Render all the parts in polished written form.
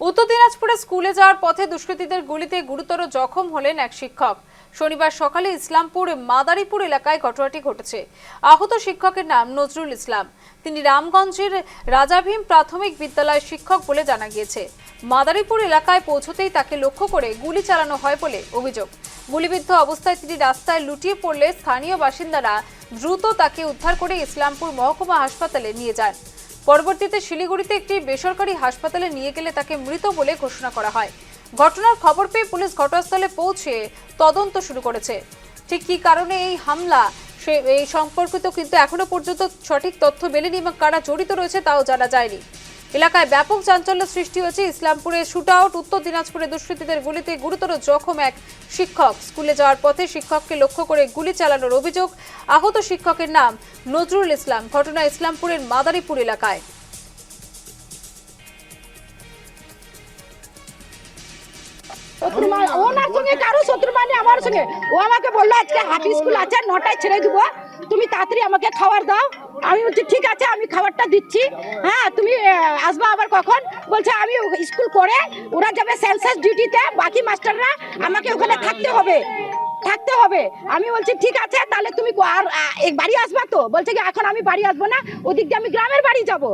উত্তর দিনাজপুরে স্কুলে যাওয়ার পথে দুষ্কৃতীদের গুলিতে গুরুতর জখম হলেন এক শিক্ষক। শনিবার সকালে ইসলামপুর মাদারীপুর এলাকায় ঘটনাটি ঘটেছে। আহত শিক্ষকের নাম নজরুল ইসলাম। তিনি রামগঞ্জের রাজা ভীম প্রাথমিক বিদ্যালয়ের শিক্ষক বলে জানা গিয়েছে। মাদারীপুর এলাকায় পৌঁছতেই তাকে লক্ষ্য করে গুলি চালানো হয় বলে অভিযোগ। গুলিবিদ্ধ অবস্থায় তিনি রাস্তায় লুটিয়ে পড়লে স্থানীয় বাসিন্দারা দ্রুত তাকে উদ্ধার করে ইসলামপুর মহকুমা হাসপাতালে নিয়ে যান। পরবর্তীতে শিলিগুড়িতে একটি বেসরকারি হাসপাতালে নিয়ে গেলে তাকে মৃত বলে ঘোষণা করা হয়। ঘটনার খবর পেয়ে পুলিশ ঘটনাস্থলে পৌঁছে তদন্ত শুরু করেছে। ঠিক কী কারণে এই হামলা এই সম্পর্কিত কিন্তু এখনো পর্যন্ত সঠিক তথ্য মেলেনি এবং কারা জড়িত রয়েছে তাও জানা যায়নি। এলাকায় ব্যাপক চাঞ্চল্য সৃষ্টি হয়েছে। ইসলামপুরে শুটআউট, উত্তর দিনাজপুরে দুষ্কৃতীদের গুলিতে গুরুতর জখম এক শিক্ষক। স্কুলে যাওয়ার পথে শিক্ষককে লক্ষ্য করে গুলি চালানোর অভিযোগ। আহত শিক্ষকের নাম নজরুল ইসলাম। ঘটনা ইসলামপুরের মাদারীপুর এলাকায়। ওনার সঙ্গে কারো শত্রু মানে আমার সঙ্গে। ও আমাকে বললো আজকে হাফ স্কুল আছে, 9টায় ছেড়ে দিব, তুমি তাড়াতাড়ি আমাকে খাবার দাও। আমি বলছি ঠিক আছে, আমি খাবারটা দিচ্ছি। হ্যাঁ, তুমি আসবা আবার কখন? বলছে আমি স্কুল করে ওরা যাবে সেন্সাস ডিউটিতে, বাকি মাস্টাররা আমাকে ওখানে থাকতে হবে। আমি বলছি ঠিক আছে, তাহলে তুমি আর বাড়ি আসবা তো? বলছে কি এখন আমি বাড়ি আসবো না, ওদিক দিয়ে আমি গ্রামের বাড়ি যাব।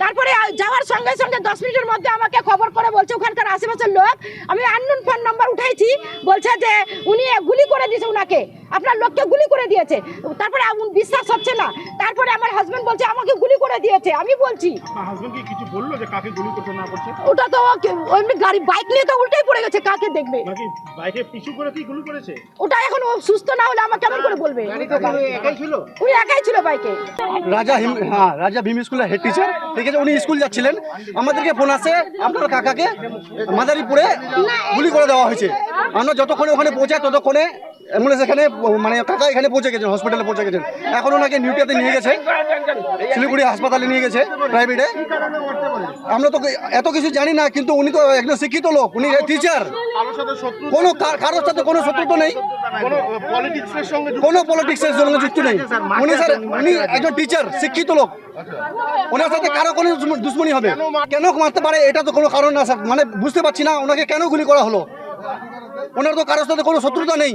তারপরে যাওয়ার সঙ্গে সঙ্গে 10 মিনিটের মধ্যে আমাকে খবর করে বলছে ওখানকার আশেপাশের লোক, আমি আননোন ফোন নাম্বার উঠাইছি, বলছে যে উনি গুলি করে দিয়েছে, উনাকে আপনার লোককে গুলি করে দিয়েছে। তারপরে বিশ্বাস হচ্ছে না। তারপরে আমার হাজবেন্ড বলছে আমাকে গুলি করে দিয়েছে। আমি বলছি হাজবেন্ড কি কিছু বললো যে কাকে গুলি করতে না করছে? ওটা তো এমনি গাড়ি বাইক নিয়ে তো উল্টেই পড়ে গেছে, কাকে দেখবে? নাকি বাইকে পিছু করে কি গুলি করেছে? ওটা এখন ও সুস্থ না হলে আমাকে কেমন করে বলবে? একাই ছিল? ওই একাই ছিল বাইকে। রাজা ভীম স্কুলের হেড টিচার, ঠিক আছে, উনি স্কুল যাচ্ছিলেন, আমাদেরকে ফোন আসে আপনার কাকাকে মাদারীপুরে গুলি করে দেওয়া হয়েছে। আমরা যতক্ষণে ওখানে পৌঁছাই ততক্ষণে অ্যাম্বুলেন্স এখানে মানে কাকা এখানে পৌঁছে গেছেন, হসপিটালে পৌঁছে গেছেন। এখন ওনাকে নিউটিয়াতে নিয়ে গেছে, শিলিগুড়ি হাসপাতালে নিয়ে গেছে প্রাইভেটে। আমরা তো এত কিছু জানি না, কিন্তু উনি তো একজন শিক্ষিত লোক, উনি টিচার, কোনো কারোর সাথে কোনো শত্রুতা নেই, কোনো পলিটিক্সের সঙ্গে যুক্ত নেই। উনি স্যার উনি একজন টিচার, শিক্ষিত লোক, ওনার সাথে কারো কোনো দুশ্মনী হবে কেন মারতে পারে এটা তো কোনো কারণ না স্যার। মানে বুঝতে পারছি না ওনাকে কেন গুলি করা হলো। ওনার তো কারোর সাথে কোনো শত্রুতা নেই।